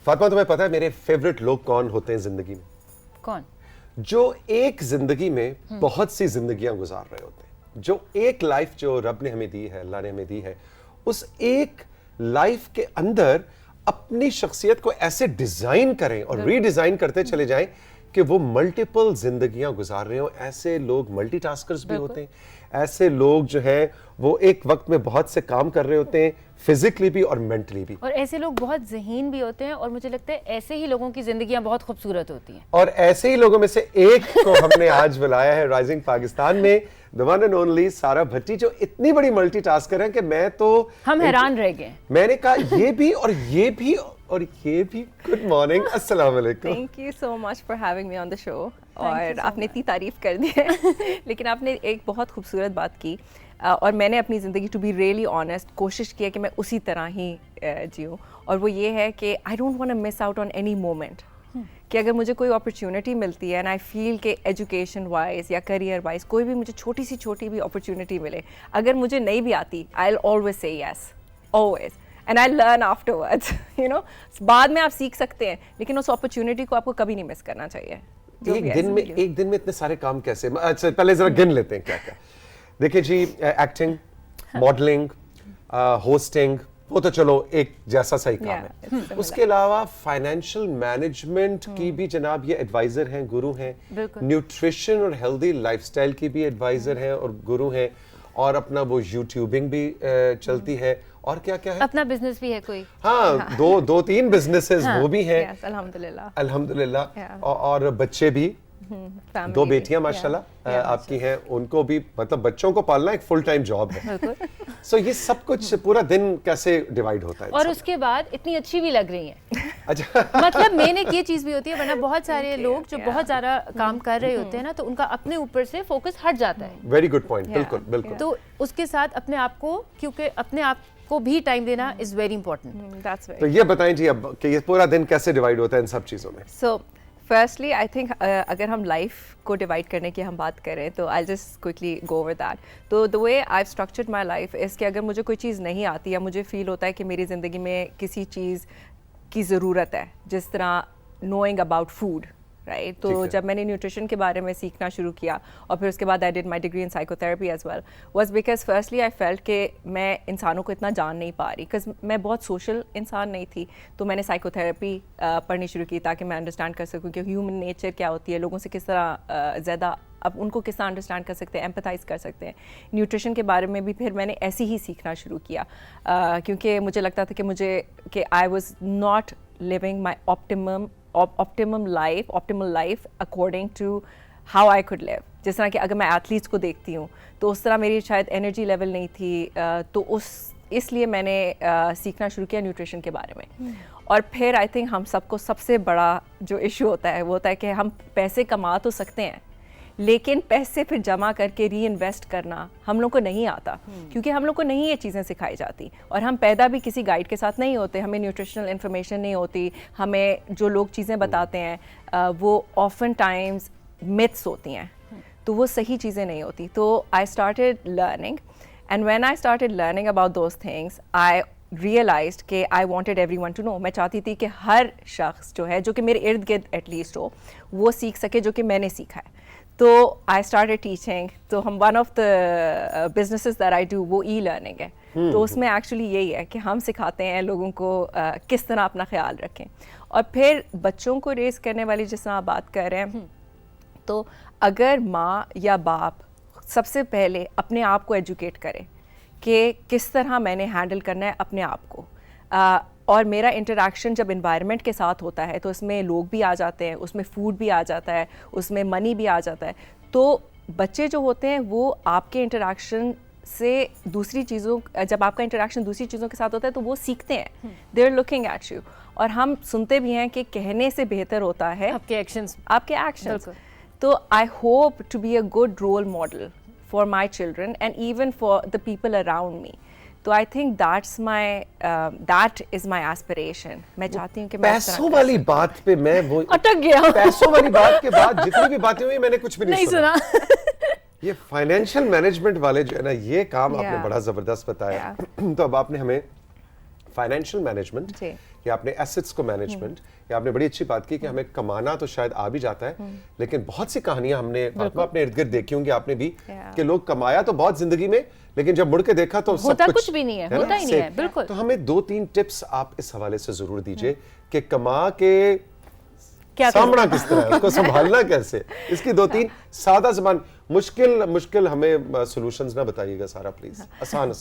فاطمہ تمہیں پتا ہے میرے فیوریٹ لوگ کون ہوتے ہیں زندگی میں؟ کون؟ جو ایک زندگی میں بہت سی زندگیاں گزار رہے ہوتے ہیں. جو ایک لائف جو رب نے ہمیں دی ہے, اللہ نے ہمیں دی ہے, اس ایک لائف کے اندر اپنی شخصیت کو ایسے ڈیزائن کریں اور ری ڈیزائن کرتے چلے جائیں کہ وہ ملٹیپل زندگیاں گزار رہے ہوں. ایسے لوگ ملٹی ٹاسکرز بھی ہوتے ہیں. ایسے لوگ جو ہیں وہ ایک وقت میں بہت سے کام کر رہے ہوتے ہیں, فزیکلی بھی اور مینٹلی بھی. اور ایسے لوگ بہت ذہین بھی ہوتے ہیں, اور مجھے لگتا ہے ایسے ہی لوگوں کی زندگیاں بہت خوبصورت ہوتی ہیں. اور ایسے ہی لوگوں میں سے ایک کو ہم نے آج بلایا ہے رائزنگ پاکستان میں, the one and only سارا بھٹی, جو اتنی بڑی ملٹی ٹاسکر ہیں کہ میں تو ہم حیران رہ گئے. میں نے کہا یہ بھی اور یہ بھی اور یہ بھی. گڈ مارننگ, السلام علیکم. Thank you so much for having me on the show. اور آپ نے اتنی تعریف کر دی ہے لیکن آپ نے ایک بہت خوبصورت بات کی, اور میں نے اپنی زندگی ٹو بی ریئلی آنیسٹ کوشش کی ہے کہ میں اسی طرح ہی جیوں, اور وہ یہ ہے کہ I don't want to miss out on any moment. کہ اگر مجھے کوئی اپرچونٹی ملتی ہے اینڈ آئی فیل کہ ایجوکیشن وائز یا کریئر وائز کوئی بھی مجھے چھوٹی بھی اپرچونٹی ملے, اگر مجھے نہیں بھی آتی, آئی will always say yes, always, and I learn afterwards, you know. بعد میں آپ سیکھ سکتے ہیں لیکن اس اپرچونٹی کو آپ کو کبھی نہیں مس کرنا چاہیے. ایک دن میں اتنے سارے کام کیسے؟ اچھا پہلے ذرا گن لیتے ہیں کیا کیا. دیکھیں جی, ایکٹنگ, ماڈلنگ, ہوسٹنگ, وہ تو چلو ایک جیسا صحیح کام ہے. اس کے علاوہ فائنینشیل مینجمنٹ کی بھی جناب یہ ایڈوائزر ہیں, گرو ہیں. نیوٹریشن اور ہیلدی لائف سٹائل کی بھی ایڈوائزر ہیں اور گرو ہیں. اور اپنا وہ یوٹیوبنگ بھی چلتی ہے. اور کیا کیا ہے؟ اپنا بزنس بھی ہے کوئی. ہاں, دو تین بزنسز وہ بھی ہیں الحمدللہ. اور بچے بھی, 2 بیٹیاں ماشاءاللہ آپ کی ہیں, ان کو بھی, مطلب بچوں کو پالنا ایک فل ٹائم جاب ہے. سو یہ سب کچھ پورا دن کیسے ڈیوائیڈ ہوتا ہے؟ اور اس کے بعد اتنی اچھی بھی لگ رہی ہیں. اچھا, مطلب میں نے یہ چیز بھی ہوتی ہے, ورنہ بہت سارے لوگ جو بہت زیادہ کام کر رہے ہوتے ہیں نا, تو ان کا اپنے اوپر سے فوکس ہٹ جاتا ہے. Very good point. بالکل بالکل. تو اس کے ساتھ اپنے آپ کو, کیونکہ اپنے آپ کو بھی ٹائم دینا از ویری امپورٹنٹ. تو یہ بتائیں جی اب کہ یہ پورا دن کیسے ڈیوائیڈ ہوتا ہے ان سب چیزوں میں؟ سو فرسٹلی آئی تھنک اگر ہم لائف کو ڈیوائڈ کرنے کی ہم بات کریں تو I just quickly go over that. تو دا وے آئی اسٹرکچرڈ مائی لائف از کہ اگر مجھے کوئی چیز نہیں آتی یا مجھے فیل ہوتا ہے کہ میری زندگی میں کسی چیز کی ضرورت ہے, جس طرح نوئنگ اباؤٹ فوڈ, رائٹ. تو جب میں نے نیوٹریشن کے بارے میں سیکھنا شروع کیا, اور پھر اس کے بعد I did my degree in psychotherapy as well, was because firstly I felt کہ میں انسانوں کو اتنا جان نہیں پا رہی, بیکاز میں بہت سوشل انسان نہیں تھی. تو میں نے سائیکو تھراپی پڑھنی شروع کی تاکہ میں انڈرسٹینڈ کر سکوں کہ ہیومن نیچر کیا ہوتی ہے, لوگوں سے کس طرح زیادہ اب ان کو کس طرح انڈرسٹینڈ کر سکتے ہیں, ایمپتھائز کر سکتے ہیں. نیوٹریشن کے بارے میں بھی پھر میں نے ایسے ہی سیکھنا شروع کیا, کیونکہ مجھے لگتا تھا کہ I was not living my optimum life according to how I could live. جس طرح کہ اگر میں ایتھلیٹس کو دیکھتی ہوں تو اس طرح میری شاید انرجی لیول نہیں تھی, تو اس لیے میں نے سیکھنا شروع کیا نیوٹریشن کے بارے میں. اور پھر آئی تھنک ہم سب کو سب سے بڑا جو ایشو ہوتا ہے وہ ہوتا ہے کہ ہم پیسے کما تو سکتے ہیں, لیکن پیسے پھر جمع کر کے ری انویسٹ کرنا ہم لوگ کو نہیں آتا, کیونکہ ہم لوگ کو نہیں یہ چیزیں سکھائی جاتی, اور ہم پیدا بھی کسی گائیڈ کے ساتھ نہیں ہوتے, ہمیں نیوٹریشنل انفارمیشن نہیں ہوتی, ہمیں جو لوگ چیزیں بتاتے ہیں وہ آفن ٹائمز متس ہوتی ہیں, تو وہ صحیح چیزیں نہیں ہوتی. تو I started learning, and when I started learning about those things I realized کہ I wanted everyone to know. میں چاہتی تھی کہ ہر شخص جو ہے, جو کہ میرے ارد گرد ایٹ لیسٹ ہو, وہ سیکھ سکے جو کہ میں نے سیکھا ہے. تو آئی اسٹارٹیڈ ٹیچنگ. تو ہم one of the businesses that I do وہ ای لرننگ ہے. تو اس میں ایکچولی یہی ہے کہ ہم سکھاتے ہیں لوگوں کو کس طرح اپنا خیال رکھیں. اور پھر بچوں کو ریز کرنے والی جس طرح آپ بات کر رہے ہیں, تو اگر ماں یا باپ سب سے پہلے اپنے آپ کو ایجوکیٹ کرے کہ کس طرح میں نے ہینڈل کرنا ہے اپنے آپ کو, اور میرا انٹریکشن جب انوائرمنٹ کے ساتھ ہوتا ہے تو اس میں لوگ بھی آ جاتے ہیں, اس میں فوڈ بھی آ جاتا ہے, اس میں منی بھی آ جاتا ہے. تو بچے جو ہوتے ہیں وہ آپ کے انٹریکشن سے دوسری چیزوں, جب آپ کا انٹریکشن دوسری چیزوں کے ساتھ ہوتا ہے تو وہ سیکھتے ہیں, they are looking at you. اور ہم سنتے بھی ہیں کہ کہنے سے بہتر ہوتا ہے آپ کے ایکشنز. تو I hope to be a good role model for my children and even for the people around me. تو I think that is my aspiration. میں چاہتی ہوں کہ پیسوں والی بات پہ میں وہ اٹک گیا. پیسوں والی بات کے بعد جتنی بھی باتیں ہوئی میں نے کچھ بھی نہیں سنا. یہ فائنینشیل مینجمنٹ والے جو ہے نا, یہ کام آپ نے بڑا زبردست بتایا. تو اب آپ نے ہمیں فائنینشیل مینجمنٹ या अपने एसेट्स को मैनेजमेंट, या आपने बड़ी अच्छी बात की कि हमें कमाना तो शायद आ भी जाता है, लेकिन बहुत सी कहानियां हमने फातिमा अपने इर्द गिर्द देखी होंगी, आपने भी, कि लोग कमाया तो बहुत जिंदगी में, लेकिन जब मुड़ के देखा तो होता सब कुछ भी नहीं है, होता ही नहीं है, बिल्कुल। तो हमें 2-3 टिप्स आप इस हवाले से जरूर दीजिए कि कमा के सामना किस तरह है, उसको संभालना कैसे, इसकी 2-3 सादा ज़बान, मुश्किल हमें सॉल्यूशंस ना बताइएगा सारा प्लीज, आसान।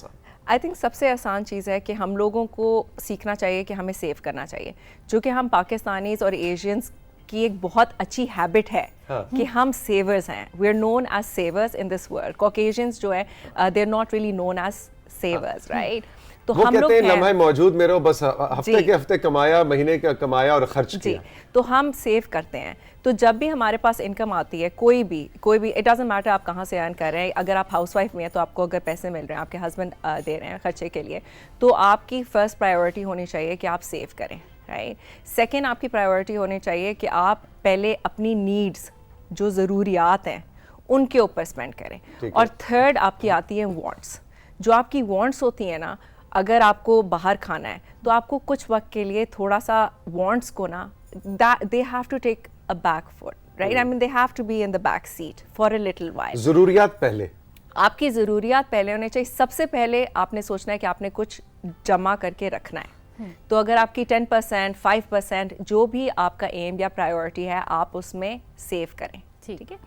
आई थिंक सबसे आसान चीज़ है कि हम लोगों को सीखना चाहिए कि हमें सेव करना चाहिए, जो कि हम पाकिस्तानीज और एशियंस की एक बहुत अच्छी हैबिट है कि हम सेवर्स हैं, we are known as savers in this world. Caucasians जो है they are not really known as savers, right? तो वो हम लोग कहते हैं लम्हा मौजूद में रहो, बस हफ्ते के हफ्ते कमाया, महीने का कमाया और खर्च किया। तो हम सेव करते हैं। तो जब भी हमारे पास इनकम आती है, कोई भी इट डजंट मैटर आप कहाँ से अर्न कर रहे हैं, अगर आप हाउसवाइफ में हैं तो आपको अगर पैसे मिल रहे हैं, आपके हस्बैंड दे रहे हैं खर्चे के लिए, तो आपकी फर्स्ट प्रायोरिटी होनी चाहिए कि आप सेव करें, राइट? सेकेंड, आपकी प्रायोरिटी होनी चाहिए कि आप पहले अपनी नीड्स, जो ज़रूरियात हैं, उनके ऊपर स्पेंड करें। और थर्ड आपकी आती है वांट्स। जो आपकी वांट्स होती हैं ना, अगर आपको बाहर खाना है तो आपको कुछ वक्त के लिए थोड़ा सा वांट्स को ना, they have to take a back foot, right? I mean they have to be in the back seat for a little while. ज़रूरियात पहले, आपकी ज़रूरियात पहले होने चाहिए। सबसे पहले आपने सोचना है कि आपने कुछ जमा करके रखना है। तो अगर आपकी 10%, 5%, जो भी आपका एम या प्रायोरिटी है, आप उसमें सेव करें, ठीक है?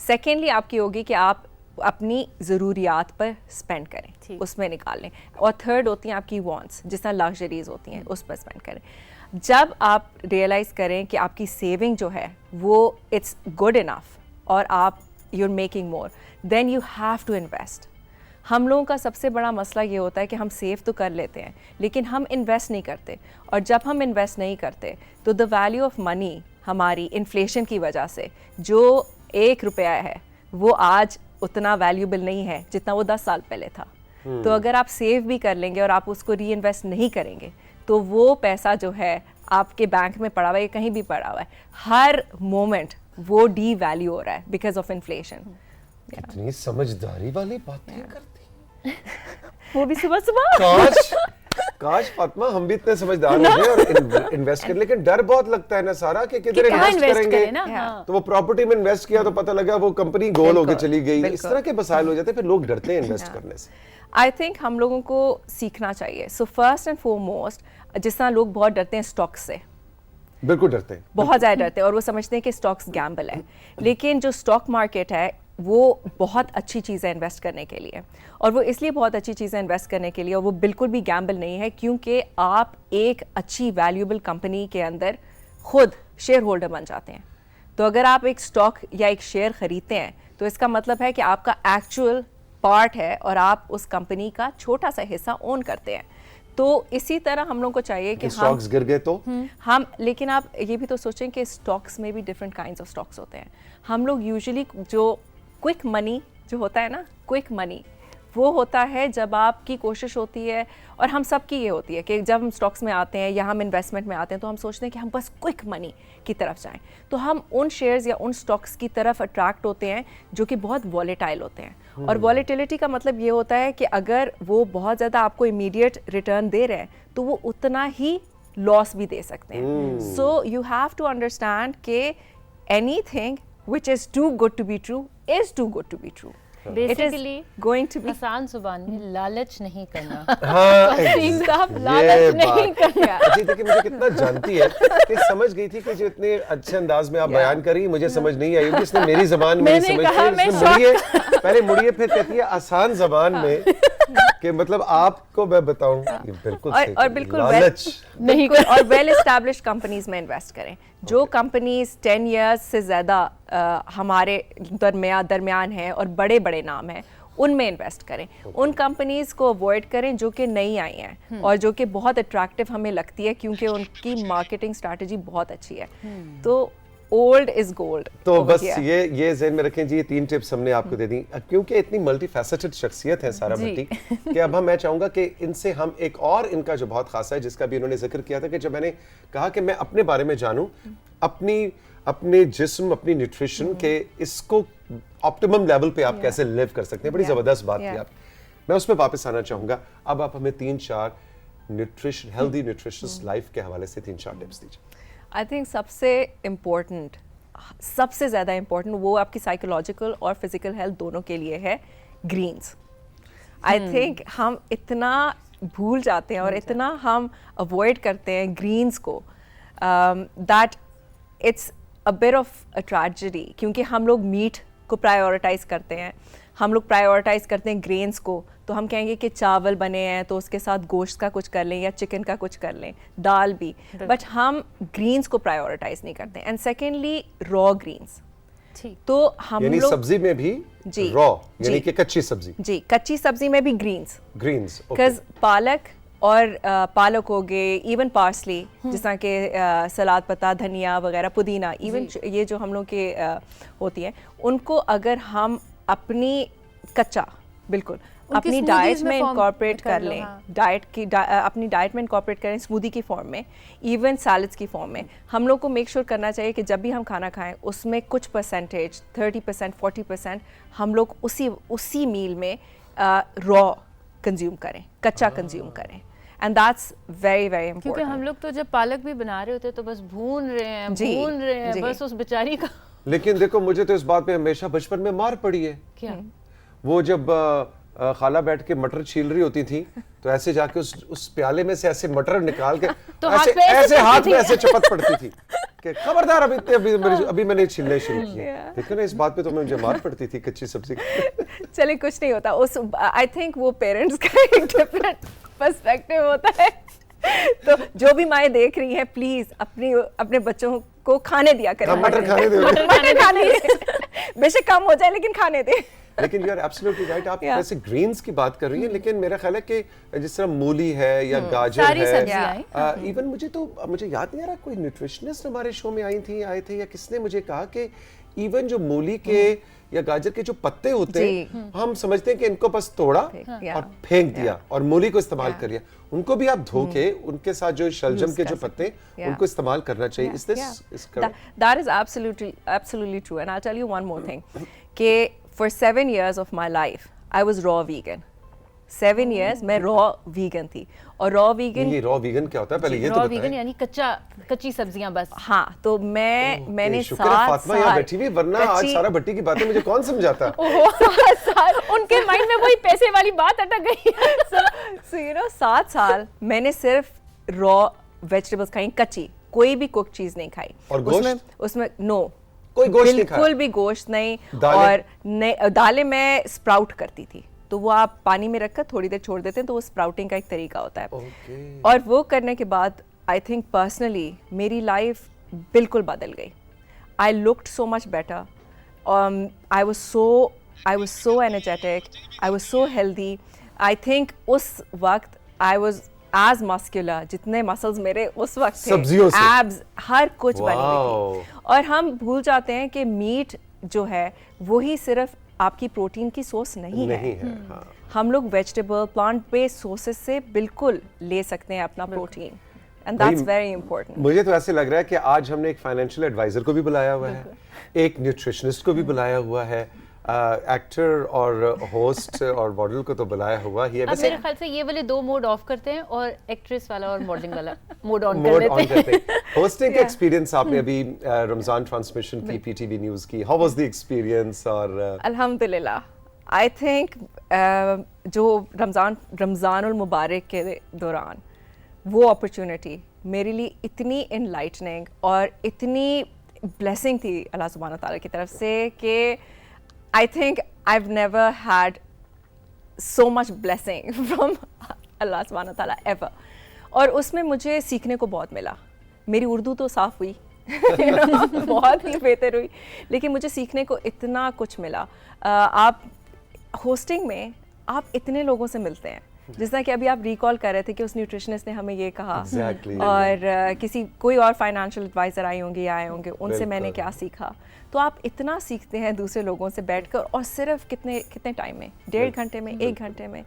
सेकेंडली आपकी होगी कि आप अपनी ज़रूरियात पर स्पेंड करें, उसमें निकाल लें। और थर्ड होती हैं आपकी वांट्स, जिस तरह लग्जरीज होती हैं, उस पर स्पेंड करें। जब आप रियलाइज़ करें कि आपकी सेविंग जो है वो इट्स गुड इनफ और आप you are making more, then you have to invest. हम लोगों का सबसे बड़ा मसला ये होता है कि हम सेव तो कर लेते हैं लेकिन हम इन्वेस्ट नहीं करते, और जब हम इन्वेस्ट नहीं करते तो द वैल्यू ऑफ मनी हमारी इन्फ्लेशन की वजह से, जो 1 रुपया है वो आज उतना वैल्यूबल नहीं है जितना वो 10 साल पहले था। तो अगर आप सेव भी कर लेंगे और आप उसको री इन्वेस्ट नहीं करेंगे तो वो पैसा जो है आपके बैंक में पड़ा हुआ है, कहीं भी पड़ा हुआ है, हर मोमेंट वो डी वैल्यू हो रहा है बिकॉज ऑफ इन्फ्लेशन। इतनी समझदारी वाली बातें करती वो भी सुबह सुबह। काश फातिमा हम भी इतने समझदार हो गए और इन्वेस्ट करें, लेकिन डर बहुत लगता है ना सारा कि किधर इन्वेस्ट करेंगे, तो वो प्रॉपर्टी में इन्वेस्ट किया तो पता लगा वो कंपनी गोल होके चली गई, इस तरह के मसाइल हो जाते हैं, फिर लोग डरते हैं इन्वेस्ट करने से। आई थिंक हम लोगों को सीखना चाहिए। सो फर्स्ट एंड फॉरमोस्ट, जिस तरह लोग बहुत डरते हैं स्टॉक्स से, बिल्कुल डरते हैं, बहुत ज़्यादा डरते हैं, और वो समझते हैं कि स्टॉक्स गैम्बल है। लेकिन जो स्टॉक मार्केट है वो बहुत अच्छी चीज़ है इन्वेस्ट करने के लिए, और वो इसलिए बहुत अच्छी चीज़ है इन्वेस्ट करने के लिए, और वो बिल्कुल भी गैम्बल नहीं है, क्योंकि आप एक अच्छी वैल्यूएबल कंपनी के अंदर खुद शेयर होल्डर बन जाते हैं। तो अगर आप एक स्टॉक या एक शेयर ख़रीदते हैं तो इसका मतलब है कि आपका एक्चुअल पार्ट है और आप उस कंपनी का छोटा सा हिस्सा ओन करते हैं। तो इसी तरह हम लोगों को चाहिए कि स्टॉक्स गिर गए तो हम, लेकिन आप ये भी तो सोचें कि स्टॉक्स में भी डिफरेंट काइंड्स ऑफ स्टॉक्स होते हैं। हम लोग यूजुअली जो क्विक मनी जो होता है ना, क्विक मनी वो होता है जब आपकी कोशिश होती है, और हम सब की ये होती है कि जब हम स्टॉक्स में आते हैं या हम इन्वेस्टमेंट में आते हैं तो हम सोचते हैं कि हम बस क्विक मनी की तरफ जाएं, तो हम उन शेयर्स या उन स्टॉक्स की तरफ अट्रैक्ट होते हैं जो कि बहुत वॉलेटाइल होते हैं। और वॉलेटिलिटी का मतलब ये होता है कि अगर वो बहुत ज़्यादा आपको इमीडिएट रिटर्न दे रहे हैं तो वो उतना ही लॉस भी दे सकते हैं। So you have to understand कि anything which is too good to be true is too good to be true. Basically, going to be आसान जुबान में लालच नहीं करना। हाँ, लालच नहीं करना। अच्छी देखिए मुझे कितना जानती है कि समझ गई थी कि जो इतने अच्छे अंदाज में आप बयान करी, मुझे समझ नहीं आई, इसने मेरी जबान में समझ, पहले मुड़िए फिर कहती है आसान जबान में कि मतलब आपको मैं बताऊं, बिल्कुल और बिल्कुल लालच नहीं, और वेल एस्टैब्लिश्ड कंपनीज में इन्वेस्ट करें। जो कंपनीज 10 इयर्स से ज़्यादा हमारे दरमियान है और बड़े बड़े नाम हैं, उनमें इन्वेस्ट करें। उन कंपनीज को अवॉइड करें जो कि नई आई हैं और जो कि बहुत अट्रैक्टिव हमें लगती है क्योंकि उनकी मार्केटिंग स्ट्रैटेजी बहुत अच्छी है। तो ओल्ड इज गोल्ड। तो बस ये ज़हन में रखें जी, ये 3 टिप्स हमने आपको दे दी, क्योंकि इतनी मल्टीफैसेटेड शख्सियत है सारा भट्टी कि अब मैं चाहूँगा कि इनसे हम एक और, इनका जो बहुत खासा है जिसका भी इन्होंने जिक्र किया था कि जब मैंने कहा कि मैं अपने बारे में जानूँ, अपने जिस्म, अपनी न्यूट्रिशन के इसको ऑप्टिमम लेवल पे आप कैसे लिव कर सकते हैं, बड़ी ज़बरदस्त बात की आप। मैं उस पर वापस आना चाहूँगा। अब आप हमें 3-4 न्यूट्रिशन हेल्दी न्यूट्रिशियस लाइफ के हवाले से 3-4 टिप्स दीजिए। आई थिंक सबसे ज़्यादा इम्पोर्टेंट वो आपकी साइकोलॉजिकल और फिजिकल हेल्थ दोनों के लिए है, ग्रीन्स। आई थिंक हम इतना भूल जाते हैं और इतना हम अवॉइड करते हैं ग्रीन्स को, that it's a bit of a tragedy, क्योंकि हम लोग मीट को प्रायोरिटाइज करते हैं, हम लोग प्रायोरिटाइज करते हैं ग्रेन्स को, तो हम कहेंगे कि चावल बने हैं तो उसके साथ गोश्त का कुछ कर लें या चिकन का कुछ कर लें, दाल भी, बट हम ग्रीन्स को प्रायोरिटाइज नहीं करते। एंड सेकेंडली रॉ ग्रीन्स, तो हम यानी लोग सब्जी में भी जी, रॉ यानी जी, कि कच्ची सब्जी, जी कच्ची सब्जी में भी ग्रीन्स, ग्रीन्स, बिकॉज पालक और पालक हो गए, इवन पार्सली जिस तरह के सलाद पत्ता, धनिया वगैरह, पुदीना, इवन ये जो हम लोग के होती हैं, उनको अगर हम अपनी कच्चा बिल्कुल अपनी डाइट में इंकॉर्पोरेट कर लें, अपनी डाइट में इंकॉर्पोरेट करें, स्मूदी की फॉर्म में, इवन सैलड्स की फॉर्म में, हम लोग को मेक श्योर करना चाहिए कि जब भी हम खाना खाएं उसमें कुछ परसेंटेज 30% 40% हम लोग उसी मील में रॉ कंज्यूम करें, कच्चा कंज्यूम करें। And that's very very important, क्योंकि हम लोग तो जब पालक भी बना रहे होते हैं तो बस भून रहे हैं बस उस बेचारी का। लेकिन देखो मुझे तो इस बात पे हमेशा बचपन में मार पड़ी है। क्या? वो जब खाला बैठ के मटर छील रही होती थी तो ऐसे जाके उस प्याले में से ऐसे मटर निकाल के तो ऐसे हाथ में ऐसे चपत पड़ती थी कि खबरदार अभी मैंने छीलने शुरू किए। देखो ना, इस बात पे तो मुझे मार पड़ती थी कच्ची सब्जी। चलिए कुछ नहीं होता, उस आई थिंक वो पेरेंट्स का एक डिफरेंट पर्सपेक्टिव होता है। तो जो भी माएँ देख रही हैं, प्लीज अपने बच्चों को खाने दिया करें, मटर खाने दे, मटर खाने दे, बेशक कम हो जाए लेकिन खाने दे। लेकिन यू आर एब्सोल्युटली राइट, आप वैसे ग्रीन्स की बात कर रही हैं, लेकिन मेरा ख्याल है कि जिस तरह मूली है या गाजर है, इवन मुझे याद नहीं आ रहा, कोई न्यूट्रिशनिस्ट हमारे शो में आए थे या किसने मुझे कहा कि इवन जो मूली के या गाजर के जो पत्ते होते हैं, हम समझते हैं कि इनको बस तोड़ा और फेंक दिया और मूली को इस्तेमाल कर लिया, उनको भी आप धो के उनके साथ जो शलजम के जो पत्ते उनको इस्तेमाल करना चाहिए। Is this correct? That is absolutely true, and I'll tell you one more thing, कि for 7 years of my life I was raw vegan. 7 years मैं raw vegan थी, और raw vegan, ये raw vegan क्या होता है पहले ये तो raw बताएं। vegan यानी कच्ची सब्जियां बस। हाँ, तो मैंने शुक्र है फातिमा यहाँ बैठी हुई, वरना आज सारा भट्टी की बातें मुझे कौन समझाता। उनके माइंड में वही पैसे वाली बात अटक गई। So you know 7 साल मैंने सिर्फ raw vegetables खाई, कच्ची, कोई भी कुक चीज नहीं खाई। और गोश्त? उसमें नो, कोई गोश्त नहीं खाया? बिल्कुल भी गोश्त नहीं। और दालें मैं स्प्राउट करती थी, तो वो आप पानी में रखकर थोड़ी देर छोड़ देते हैं, तो वो स्प्राउटिंग का एक तरीका होता है। और वो करने के बाद आई थिंक पर्सनली मेरी लाइफ बिल्कुल बदल गई। I looked so much better, I was so energetic, I was so healthy. I think उस वक्त आई वाज एज मस्कुलर, जितने मसल्स मेरे उस वक्त थे, एब्स, हर कुछ बनी हुई थी। और हम भूल जाते हैं कि मीट जो है वही सिर्फ आपकी प्रोटीन की सोर्स नहीं है। हाँ। हम लोग वेजिटेबल, प्लांट बेस्ड सोर्सेज से बिल्कुल ले सकते हैं अपना protein, and that's very important. मुझे तो ऐसे लग रहा है कि आज हमने एक फाइनेंशियल एडवाइजर को भी बुलाया हुआ है, एक न्यूट्रिशनिस्ट को भी बुलाया हुआ है, एक्टर और होस्ट और मॉडल को तो बुलाया हुआ ही है। अब मेरे ख्याल से ये वाले 2 मोड ऑफ करते हैं और एक्ट्रेस वाला और मॉडलिंग वाला मोड ऑन कर देते हैं। होस्टिंग का एक्सपीरियंस आपने अभी रमजान ट्रांसमिशन की पीटीवी न्यूज की, हाउ वाज द एक्सपीरियंस? और अल्हम्दुलिल्लाह, आई थिंक जो रमज़ानुल मुबारक के दौरान वो अपॉर्चुनिटी मेरे लिए इतनी इनलाइटनिंग और इतनी ब्लेसिंग थी अल्लाह सुब्हानहू तआला की तरफ से कि I think I've never had so much blessing from Allah subhanahu wa ta'ala ever. और उसमें मुझे सीखने को बहुत मिला। मेरी उर्दू तो साफ़ हुई बहुत ही बेहतर हुई, लेकिन मुझे सीखने को इतना कुछ मिला। आप होस्टिंग में आप इतने लोगों से मिलते हैं, जिस तरह कि अभी आप रिकॉल कर रहे थे कि उस न्यूट्रिशनिस्ट ने हमें ये कहा, और कोई और फाइनेंशियल एडवाइज़र आए होंगे, उनसे मैंने क्या सीखा। तो आप इतना सीखते हैं दूसरे लोगों से बैठकर, और सिर्फ कितने टाइम में, 1.5 घंटे में, 1 घंटे में।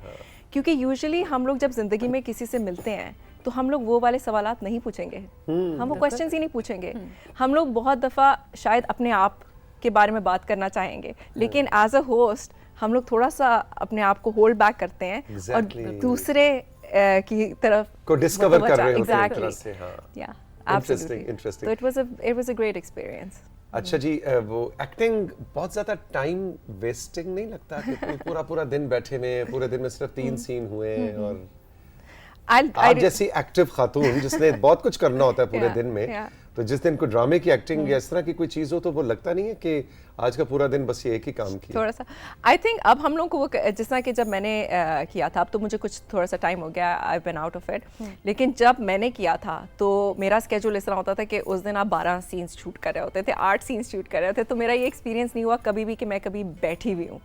क्योंकि यूजुअली हम लोग जब ज़िंदगी में किसी से मिलते हैं तो हम लोग वो वाले सवालात नहीं पूछेंगे, हम वो क्वेश्चंस ही नहीं पूछेंगे। हम लोग बहुत दफ़ा शायद अपने आप के बारे में बात करना चाहेंगे, लेकिन एज अ होस्ट हम लोग थोड़ा सा अपने आप को होल्ड बैक करते हैं और दूसरे की तरफ को डिस्कवर कर रहे होते हैं एक Exactly. तरह से, हाँ. Yeah, Interesting, absolutely. interesting. So it was a great experience. अच्छा जी, वो एक्टिंग बहुत ज्यादा टाइम वेस्टिंग नहीं लगता कि पूरा पूरा दिन बैठे में, पूरे दिन में सिर्फ 3 सीन हुए और आप जैसी एक्टिव खातून जिसने बहुत कुछ करना होता है पूरे Yeah, दिन में, yeah. तो जिस दिन को ड्रामे की एक्टिंग या इस तरह की कोई चीज हो तो वो लगता नहीं है कि आज का पूरा दिन बस ये एक ही काम किया. थोड़ा सा आई थिंक अब हम लोग को वो जिस तरह कि जब मैंने किया था, अब तो मुझे कुछ थोड़ा सा टाइम हो गया, I been out of it, लेकिन जब मैंने किया था तो मेरा स्केड्यूल इस तरह होता था कि उस दिन आप 12 सीन्स शूट कर रहे होते थे, 8 सीन्स शूट कर रहे होते, तो मेरा ये एक्सपीरियंस नहीं हुआ कभी भी कि मैं कभी बैठी हुई हूँ.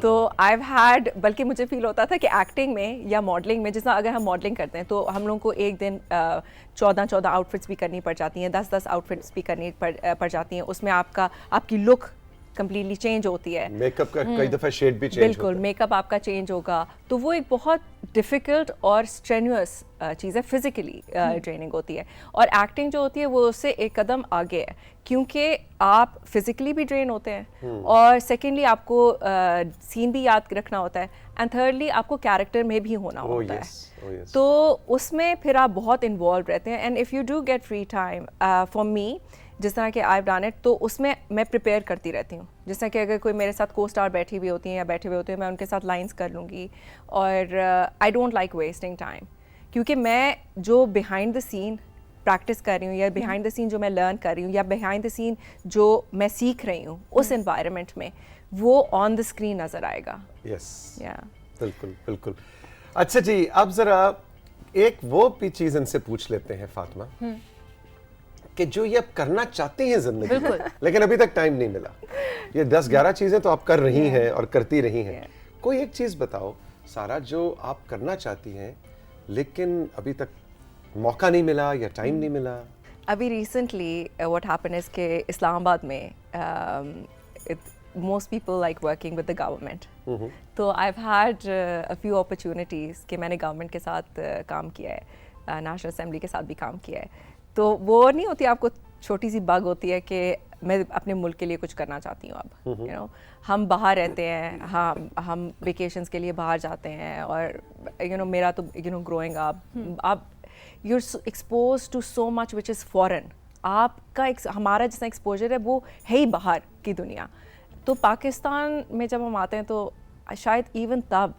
तो आई हैड, बल्कि मुझे फील होता था कि एक्टिंग में या मॉडलिंग में, जिसमें अगर हम मॉडलिंग करते हैं तो हम लोग को एक दिन 14 आउटफिट्स भी करनी पड़ जाती हैं, 10 आउटफिट्स भी करनी पड़ जाती हैं. उसमें आपकी लुक कंप्लीटली चेंज होती है, मेकअप का कई दफा शेड भी चेंज बिल्कुल होता है. मेकअप आपका चेंज होगा, तो वो एक बहुत डिफ़िकल्ट और स्ट्रेन्यूअस चीज़ है, फिजिकली ट्रेनिंग होती है. और एक्टिंग जो होती है वो उससे एक कदम आगे है, क्योंकि आप फिजिकली भी ट्रेन होते हैं और सेकेंडली आपको सीन भी याद रखना होता है, एंड थर्डली आपको कैरेक्टर में भी होना होता है. तो उसमें फिर आप बहुत इन्वॉल्व रहते हैं. And if you do get free time, for me जिस तरह के आई हैव डन इट, तो उसमें मैं प्रिपेयर करती रहती हूँ. जिस तरह कि अगर कोई मेरे साथ को स्टार बैठी हुई होती हैं या बैठे हुए होते हैं, मैं उनके साथ लाइंस कर लूँगी. और I don't like wasting time, क्योंकि मैं जो बिहाइंड द सीन प्रैक्टिस कर रही हूँ या बिहाइंड द सीन जो मैं लर्न कर रही हूँ या बिहाइंड द सीन जो मैं सीख रही हूँ उस एनवायरनमेंट में, वो ऑन द स्क्रीन नज़र आएगा. यस, या बिल्कुल बिल्कुल. अच्छा जी, अब जरा एक वो भी चीज इनसे पूछ लेते हैं फातिमा, कि जो ये आप करना चाहती हैं जिंदगी में लेकिन अभी तक टाइम नहीं मिला. ये 10-11 चीजें तो आप कर रही हैं और करती रही हैं. कोई एक चीज बताओ सारा जो आप करना चाहती हैं लेकिन अभी तक मौका नहीं मिला या टाइम नहीं मिला. अभी रिसेंटली व्हाट हैपेंड इज के इस्लामाबाद में most people like working with the government. तो I've had a few opportunities कि मैंने गवर्नमेंट के साथ काम किया है, नेशनल असेंबली के साथ भी काम किया है. तो वो नहीं होती, आपको छोटी सी बग होती है कि मैं अपने मुल्क के लिए कुछ करना चाहती हूँ. अब यू नो हम बाहर रहते हैं, हाँ हम वेकेशंस के लिए बाहर जाते हैं, और यू नो मेरा तो यू नो ग्रोइंग अप आप you are expose to so much which is foreign. आपका हमारा जितना एक्सपोजर है वो है ही बाहर की दुनिया. तो पाकिस्तान में जब हम आते हैं तो शायद इवन तब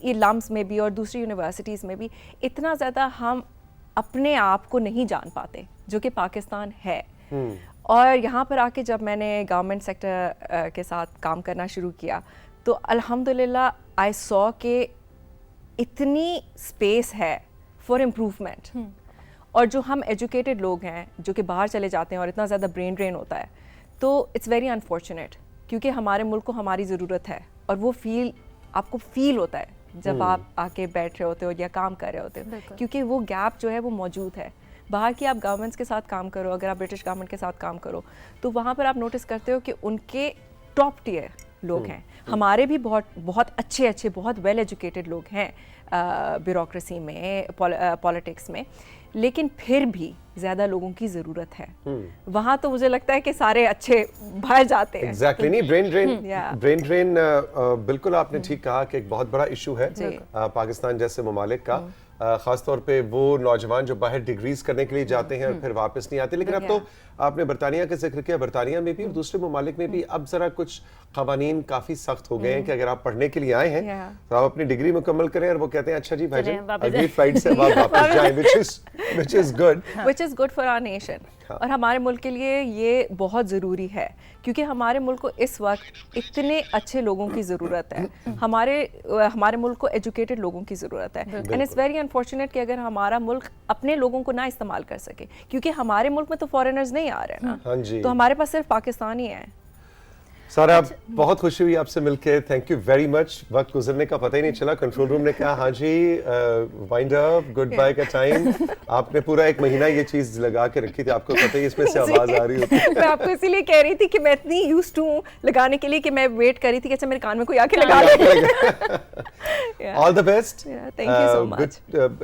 ये लम्स में भी और दूसरी यूनिवर्सिटीज़ में भी इतना ज़्यादा हम अपने आप को नहीं जान पाते जो कि पाकिस्तान है. और यहाँ पर आके जब मैंने गवर्नमेंट सेक्टर के साथ काम करना शुरू किया तो अल्हम्दुलिल्लाह आई सॉ कि इतनी स्पेस है फॉर इम्प्रूवमेंट. और जो हम एजुकेटेड लोग हैं जो कि बाहर चले जाते हैं और इतना ज़्यादा ब्रेन ड्रेन होता है, तो इट्स वेरी अनफॉर्चुनेट, क्योंकि हमारे मुल्क को हमारी ज़रूरत है. और वो आपको फील होता है जब आप आके बैठ रहे होते हो या काम कर रहे होते हो, क्योंकि वो गैप जो है वो मौजूद है. बाहर की आप गवर्नमेंट्स के साथ काम करो, अगर आप ब्रिटिश गवर्नमेंट के साथ काम करो, तो वहाँ पर आप नोटिस करते हो कि उनके टॉप टियर लोग हैं. हमारे भी बहुत अच्छे बहुत वेल एजुकेटेड लोग हैं ब्यूरोक्रेसी में, पॉलिटिक्स में, लेकिन फिर भी ज़्यादा लोगों की ज़रूरत है. वहाँ तो मुझे लगता है कि सारे अच्छे बाहर जाते हैं. Exactly, नहीं ब्रेन ड्रेन बिल्कुल आपने ठीक कहा कि एक बहुत बड़ा इशू है पाकिस्तान जैसे ममालिक का. ख़ास तौर पे वो नौजवान जो बाहर डिग्रीज करने के लिए जाते हैं और फिर वापस नहीं आते. लेकिन अब तो आपने बरतानिया का जिक्र किया, बरतानिया में भी और दूसरे ममालिक में भी अब ज़रा कुछ क़वानीन काफ़ी सख्त हो गए हैं कि अगर आप पढ़ने के लिए आए हैं तो आप अपनी डिग्री मुकम्मल करें, और वो कहते हैं अच्छा जी भाईजान अगली फ्लाइट से वापस जाएं, which is good. Which is good for our nation. और हमारे मुल्क के लिए ये बहुत ज़रूरी है, क्योंकि हमारे मुल्क को इस वक्त इतने अच्छे लोगों की ज़रूरत है. हमारे मुल्क को एजुकेटेड लोगों की ज़रूरत है. एंड इट्स वेरी अनफॉर्चुनेट कि अगर हमारा मुल्क अपने लोगों को ना इस्तेमाल कर सके, क्योंकि हमारे मुल्क में तो फॉरेनर्स नहीं आ रहे ना, तो हमारे पास सिर्फ पाकिस्तानी है. सारा बहुत खुशी हुई आपसे मिलके. Thank you very much. वक्त गुजरने का पता ही नहीं चला. कंट्रोल रूम ने कहा हाँ जी वाइंड अप, गुड बाय का टाइम. आपने पूरा 1 महीना ये चीज लगा के रखी थी, आपको पता ही इसमें से आवाज आ रही होती है. मैं आपको इसीलिए कह रही थी कि मैं इतनी यूज्ड टू लगाने के लिए कि मैं वेट कर रही थी कि अच्छा मेरे कान में कोई आके लगा ले. All the best. Thank you so much.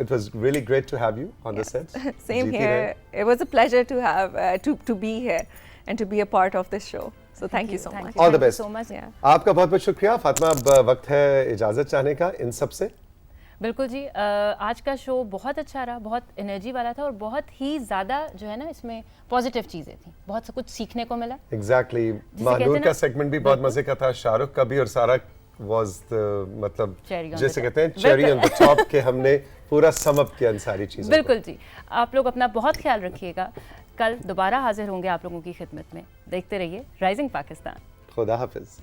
It was really great to have you on the set. Same here. It was a pleasure to have to be here and to be a part of this show. So thank you so much. All the best. so much. आपका बहुत बहुत शुक्रिया फातिमा. अब वक्त है इजाजत चाहने का इन सब से. بالکل جی آج کا شو بہت اچھا رہا, بہت انرجی والا تھا اور بہت ہی زیادہ جو ہے نا اس میں پازیٹیو چیزیں تھیں, بہت کچھ سیکھنے کو ملا. ایگزیکٹلی مہنور کا سیگمنٹ بھی بہت مزے کا تھا, شاہ رخ کا بھی, اور سارا واز مطلب جیسے کہتے ہیں چیری آن دی ٹاپ کہ ہم نے پورا سم اپ کیا ان ساری چیزوں. بالکل جی, آپ لوگ اپنا بہت خیال رکھیے گا. کل دوبارہ حاضر ہوں گے آپ لوگوں کی خدمت میں. دیکھتے رہیے رائزنگ پاکستان. خدا حافظ.